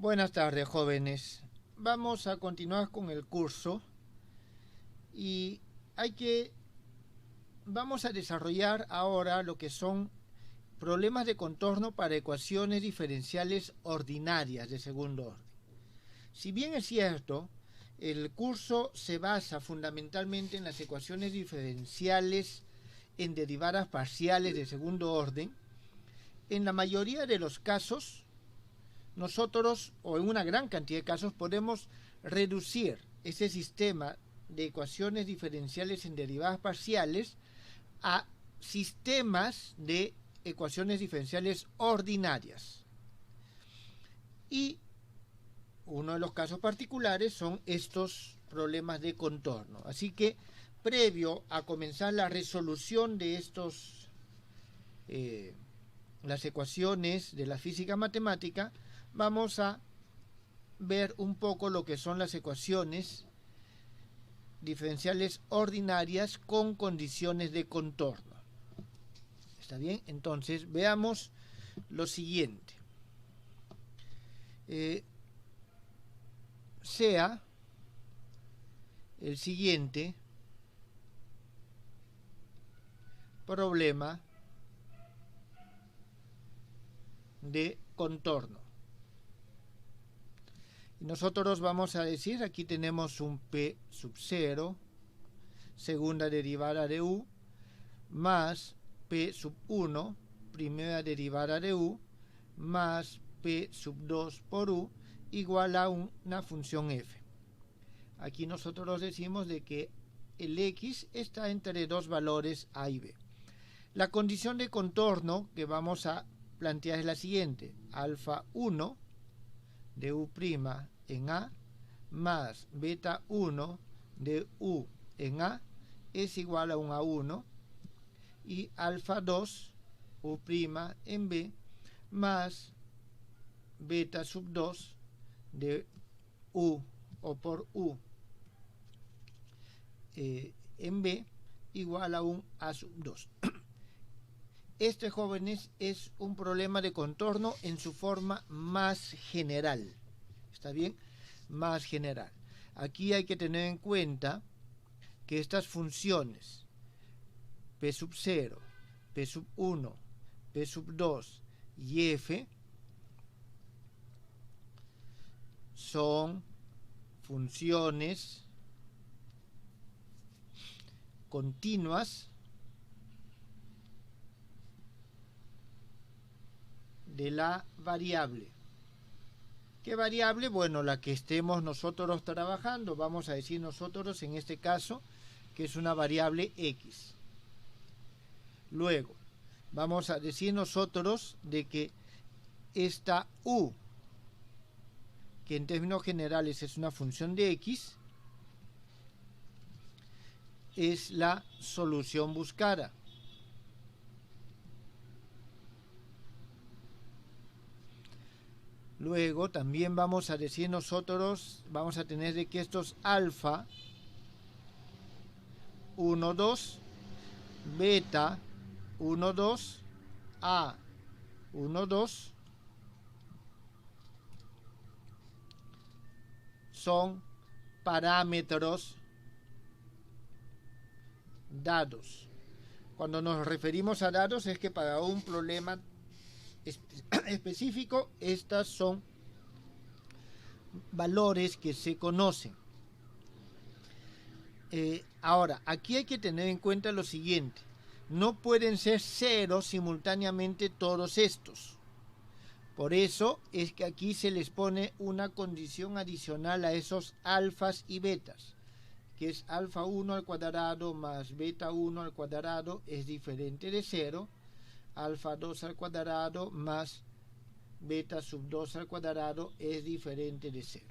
Buenas tardes, jóvenes. Vamos a continuar con el curso y vamos a desarrollar ahora lo que son problemas de contorno para ecuaciones diferenciales ordinarias de segundo orden. Si bien es cierto, el curso se basa fundamentalmente en las ecuaciones diferenciales en derivadas parciales de segundo orden, en la mayoría de los casos nosotros, o en una gran cantidad de casos, podemos reducir ese sistema de ecuaciones diferenciales en derivadas parciales a sistemas de ecuaciones diferenciales ordinarias. Y uno de los casos particulares son estos problemas de contorno. Así que, previo a comenzar la resolución de las ecuaciones de la física matemática, vamos a ver un poco lo que son las ecuaciones diferenciales ordinarias con condiciones de contorno. ¿Está bien? Entonces, veamos lo siguiente. Sea el siguiente problema de contorno. Y nosotros vamos a decir, aquí tenemos un P sub 0, segunda derivada de U, más P sub 1, primera derivada de U, más P sub 2 por U, igual a una función f. Aquí nosotros decimos de que el x está entre dos valores a y b. La condición de contorno que vamos a plantear es la siguiente: alfa 1 de U' en A más beta 1 de U en A es igual a un A1, y alfa 2 U' en B más beta sub 2 de U o por U en B igual a un A sub 2. Este, jóvenes, es un problema de contorno en su forma más general. ¿Está bien? Más general. Aquí hay que tener en cuenta que estas funciones P sub 0, P sub 1, P sub 2 y F son funciones continuas de la variable. ¿Qué variable? Bueno, la que estemos nosotros trabajando. Vamos a decir nosotros en este caso que es una variable x. Luego, vamos a decir nosotros de que esta u, que en términos generales es una función de x, es la solución buscada. Luego también vamos a decir nosotros, vamos a tener de que estos alfa 1, 2, beta 1, 2, A 1, 2 son parámetros dados. Cuando nos referimos a dados es que para un problema específico, estas son valores que se conocen. Ahora, aquí hay que tener en cuenta lo siguiente: no pueden ser cero simultáneamente todos estos. Por eso es que aquí se les pone una condición adicional a esos alfas y betas, que es alfa 1 al cuadrado más beta 1 al cuadrado es diferente de 0, alfa 2 al cuadrado más beta sub 2 al cuadrado es diferente de 0.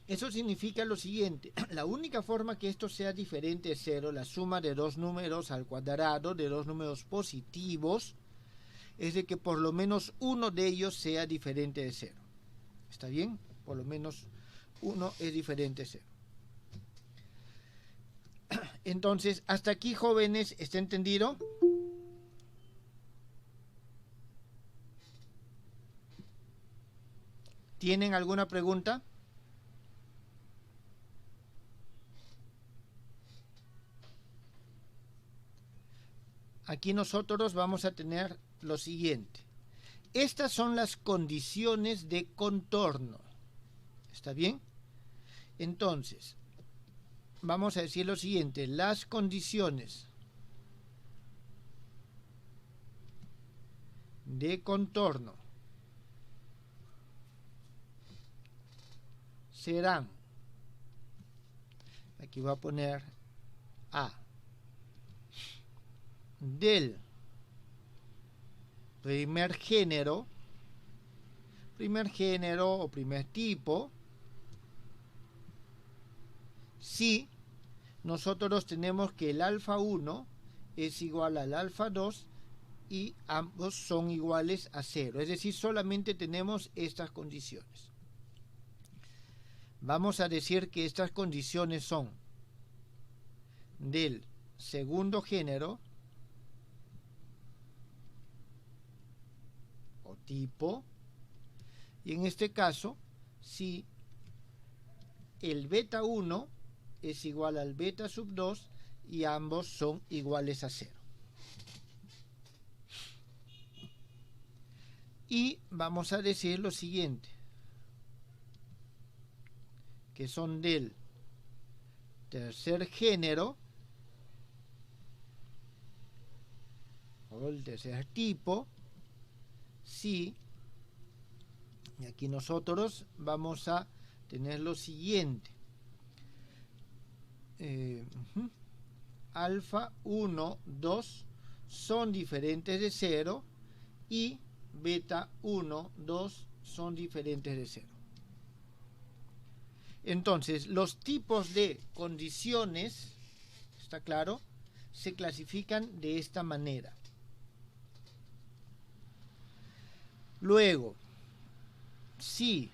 Eso significa lo siguiente: la única forma que esto sea diferente de 0, la suma de dos números al cuadrado, de dos números positivos, es de que por lo menos uno de ellos sea diferente de 0. ¿Está bien? Por lo menos uno es diferente de 0. Entonces, hasta aquí, jóvenes, ¿está entendido? ¿Tienen alguna pregunta? Aquí nosotros vamos a tener lo siguiente. Estas son las condiciones de contorno. ¿Está bien? Entonces, vamos a decir lo siguiente. Las condiciones de contorno serán, aquí voy a poner A, del primer género o primer tipo, si nosotros tenemos que el alfa 1 es igual al alfa 2 y ambos son iguales a 0, es decir, solamente tenemos estas condiciones. Vamos a decir que estas condiciones son del segundo género o tipo, y en este caso, si el beta 1 es igual al beta sub 2 y ambos son iguales a 0. Y vamos a decir lo siguiente, que son del tercer género o el tercer tipo, si, y aquí nosotros vamos a tener lo siguiente, alfa 1, 2 son diferentes de 0 y beta 1, 2 son diferentes de 0. Entonces, los tipos de condiciones, ¿está claro?, se clasifican de esta manera. Luego, si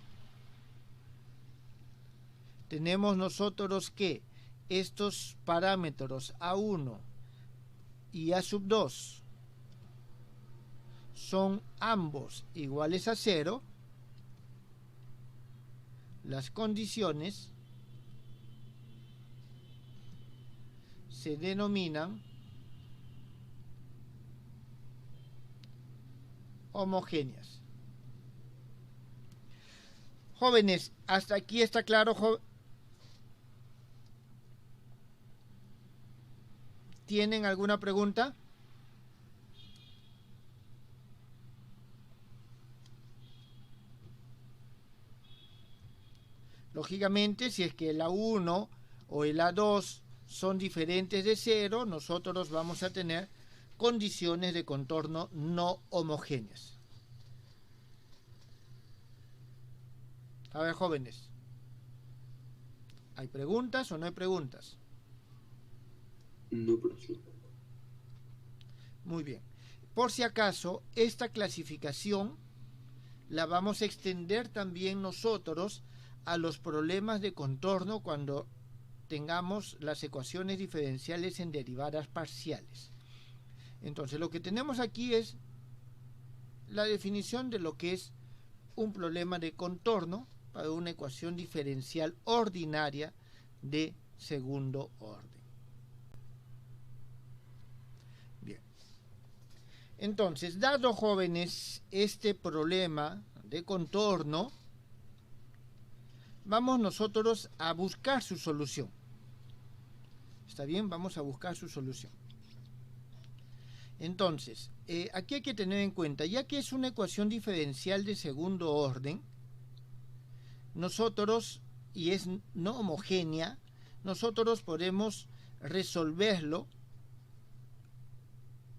tenemos nosotros que estos parámetros A1 y A sub 2 son ambos iguales a 0, las condiciones se denominan homogéneas. Jóvenes, ¿hasta aquí está claro? ¿Tienen alguna pregunta? Lógicamente, si es que el A1 o el A2 son diferentes de 0, nosotros vamos a tener condiciones de contorno no homogéneas. A ver, jóvenes, ¿hay preguntas o no hay preguntas? No, profesor. Muy bien. Por si acaso, esta clasificación la vamos a extender también nosotros a los problemas de contorno cuando tengamos las ecuaciones diferenciales en derivadas parciales. Entonces, lo que tenemos aquí es la definición de lo que es un problema de contorno para una ecuación diferencial ordinaria de segundo orden. Bien. Entonces, dado, jóvenes, este problema de contorno, vamos nosotros a buscar su solución. ¿Está bien? Vamos a buscar su solución. Entonces, aquí hay que tener en cuenta, ya que es una ecuación diferencial de segundo orden, nosotros, y es no homogénea, nosotros podemos resolverlo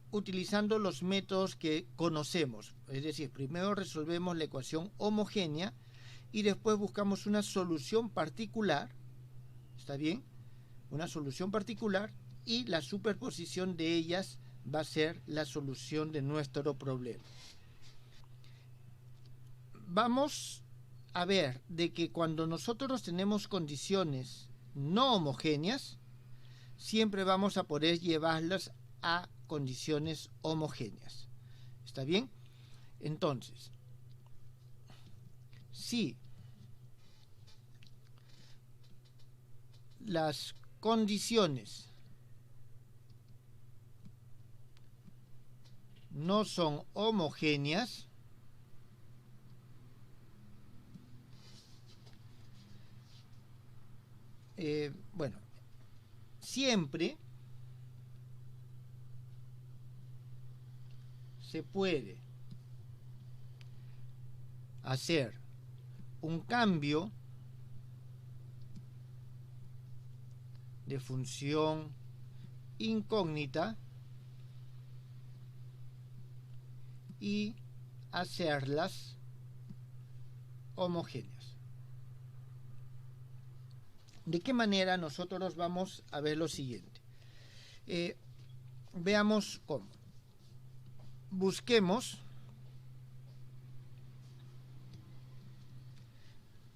utilizando los métodos que conocemos. Es decir, primero resolvemos la ecuación homogénea y después buscamos una solución particular, ¿está bien? Una solución particular, y la superposición de ellas va a ser la solución de nuestro problema. Vamos a ver de que cuando nosotros tenemos condiciones no homogéneas, siempre vamos a poder llevarlas a condiciones homogéneas. ¿Está bien? Entonces, si las condiciones no son homogéneas, bueno, siempre se puede hacer un cambio de función incógnita y hacerlas homogéneas. ¿De qué manera nosotros vamos a ver lo siguiente? Veamos cómo. Busquemos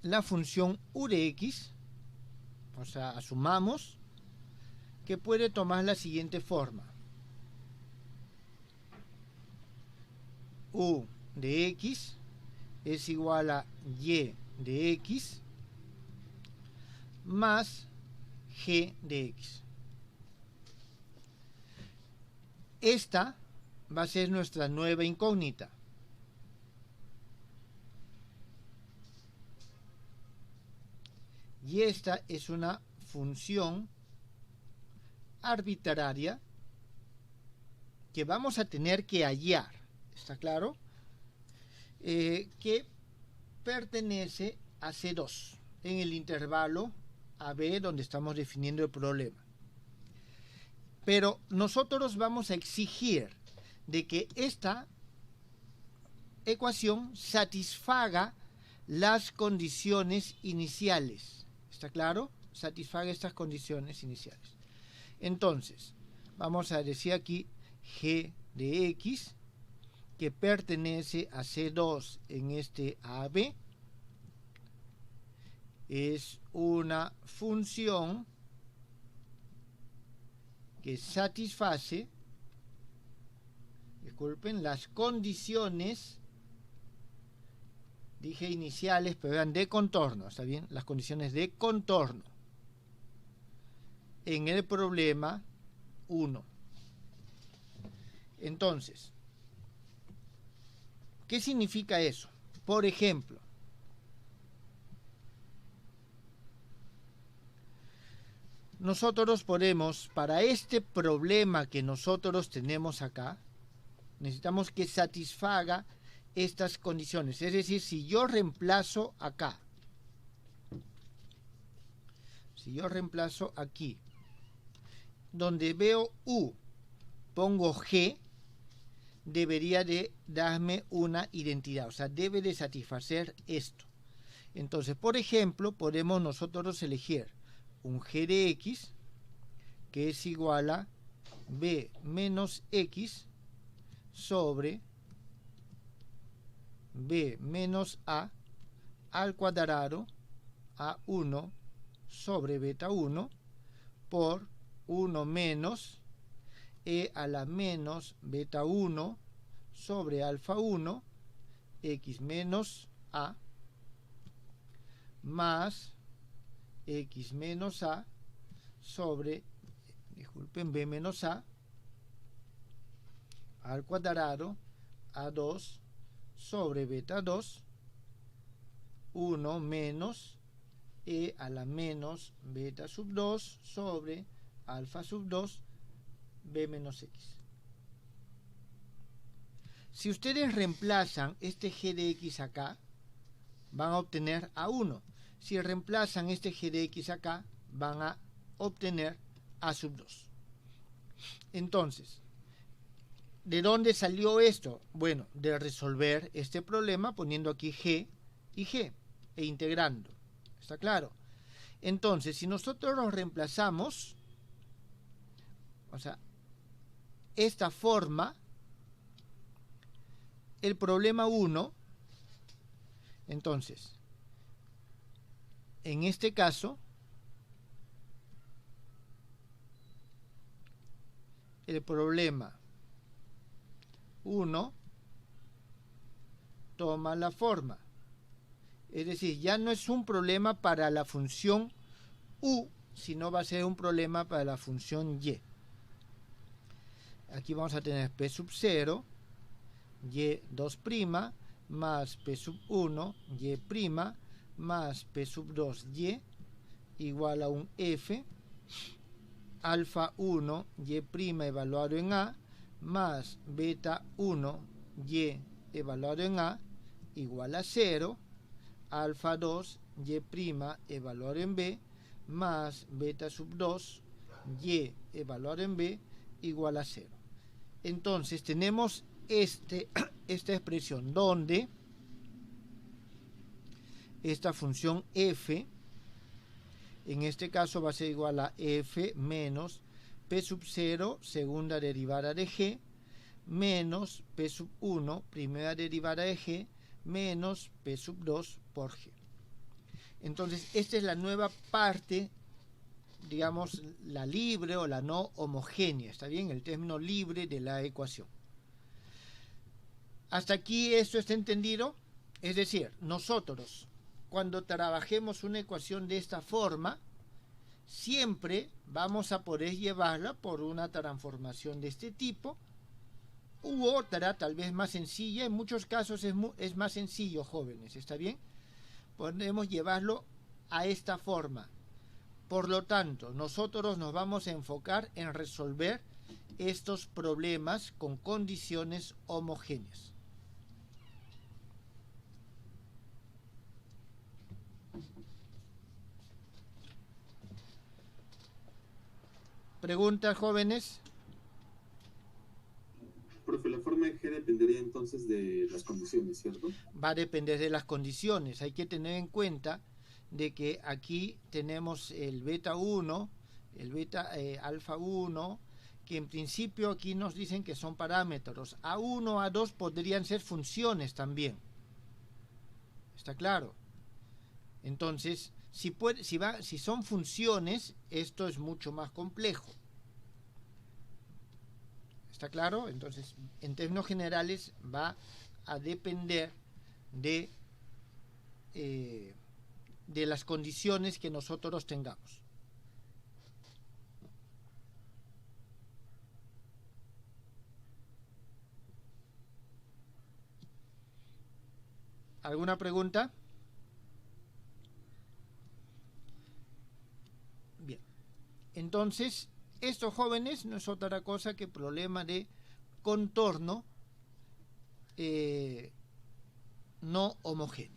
la función u de x, o sea, asumamos que puede tomar la siguiente forma. U de x es igual a y de x más g de x. Esta va a ser nuestra nueva incógnita. Y esta es una función arbitraria que vamos a tener que hallar, ¿está claro? Que pertenece a C2 en el intervalo AB donde estamos definiendo el problema. Pero nosotros vamos a exigir de que esta ecuación satisfaga las condiciones iniciales. ¿Está claro? Satisfaga estas condiciones iniciales. Entonces, vamos a decir aquí g de x, que pertenece a C2 en este AB, es una función que satisface, disculpen, las condiciones, dije iniciales, pero eran de contorno, ¿está bien? Las condiciones de contorno en el problema 1. Entonces, ¿qué significa eso? Por ejemplo, nosotros podemos, para este problema que nosotros tenemos acá, necesitamos que satisfaga estas condiciones. Es decir, si yo reemplazo acá, si yo reemplazo aquí, donde veo U, pongo G, debería de darme una identidad, o sea, debe de satisfacer esto. Entonces, por ejemplo, podemos nosotros elegir un g de x que es igual a b menos x sobre b menos a al cuadrado a1 sobre beta 1 por 1 menos e a la menos beta 1 sobre alfa 1 x menos a más x menos a sobre, disculpen, b menos a al cuadrado a2 sobre beta 2 1 menos e a la menos beta sub 2 sobre alfa sub 2 b menos x. Si ustedes reemplazan este g de x acá, van a obtener a1. Si reemplazan este g de x acá, van a obtener a sub 2. Entonces, ¿de dónde salió esto? Bueno, de resolver este problema poniendo aquí g y g e integrando. ¿Está claro? Entonces, si nosotros los reemplazamos, o sea, esta forma, el problema 1, entonces, en este caso, el problema 1 toma la forma Es decir, ya no es un problema para la función u, sino va a ser un problema para la función y. Aquí vamos a tener p sub 0, y2' más p sub 1, y' más p sub 2, y igual a un f, alfa 1, y' evaluado en a, más beta 1, y evaluado en a, igual a 0, alfa 2, y' evaluado en b, más beta sub 2, y evaluado en b, igual a 0. Entonces tenemos esta expresión donde esta función f, en este caso va a ser igual a f menos p sub 0, segunda derivada de g, menos p sub 1, primera derivada de g, menos p sub 2 por g. Entonces, esta es la nueva parte, digamos, la libre o la no homogénea, ¿está bien? El término libre de la ecuación. ¿Hasta aquí esto está entendido? Es decir, nosotros, cuando trabajemos una ecuación de esta forma, siempre vamos a poder llevarla por una transformación de este tipo, u otra, tal vez más sencilla. En muchos casos es más sencillo, jóvenes, ¿está bien? Podemos llevarlo a esta forma. Por lo tanto, nosotros nos vamos a enfocar en resolver estos problemas con condiciones homogéneas. ¿Preguntas, jóvenes? Profe, la forma de G dependería entonces de las condiciones, ¿cierto? Va a depender de las condiciones. Hay que tener en cuenta de que aquí tenemos el beta 1, el beta alfa 1, que en principio aquí nos dicen que son parámetros. A1, A2 podrían ser funciones también. ¿Está claro? Entonces, si son funciones, esto es mucho más complejo. ¿Está claro? Entonces, en términos generales, va a depender de las condiciones que nosotros tengamos. ¿Alguna pregunta? Bien. Entonces, estos jóvenes no es otra cosa que problema de contorno no homogéneo.